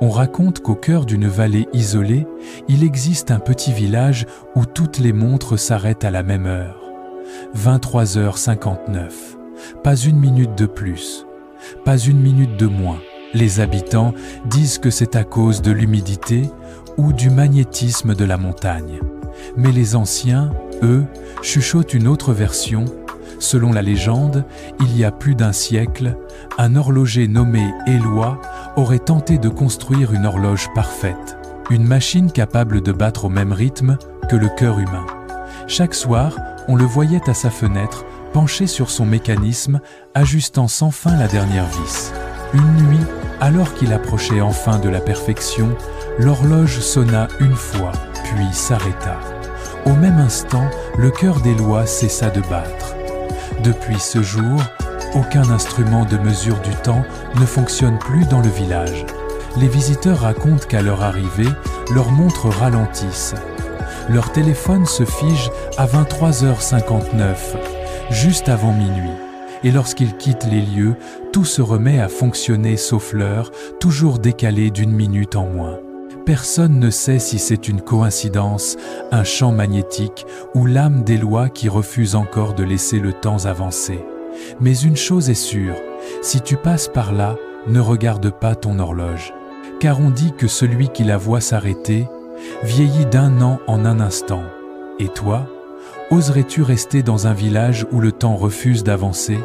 On raconte qu'au cœur d'une vallée isolée, il existe un petit village où toutes les montres s'arrêtent à la même heure. 23h59. Pas une minute de plus, pas une minute de moins. Les habitants disent que c'est à cause de l'humidité ou du magnétisme de la montagne. Mais les anciens, eux, chuchotent une autre version. Selon la légende, il y a plus d'un siècle, un horloger nommé Éloi aurait tenté de construire une horloge parfaite, une machine capable de battre au même rythme que le cœur humain. Chaque soir, on le voyait à sa fenêtre, penché sur son mécanisme, ajustant sans fin la dernière vis. Une nuit, alors qu'il approchait enfin de la perfection, l'horloge sonna une fois, puis s'arrêta. Au même instant, le cœur d'Éloi cessa de battre. Depuis ce jour, aucun instrument de mesure du temps ne fonctionne plus dans le village. Les visiteurs racontent qu'à leur arrivée, leurs montres ralentissent. Leur téléphone se fige à 23h59, juste avant minuit. Et lorsqu'ils quittent les lieux, tout se remet à fonctionner sauf l'heure, toujours décalée d'une minute en moins. Personne ne sait si c'est une coïncidence, un champ magnétique ou l'âme d'Éloi qui refuse encore de laisser le temps avancer. Mais une chose est sûre, si tu passes par là, ne regarde pas ton horloge. Car on dit que celui qui la voit s'arrêter vieillit d'un an en un instant. Et toi, oserais-tu rester dans un village où le temps refuse d'avancer ?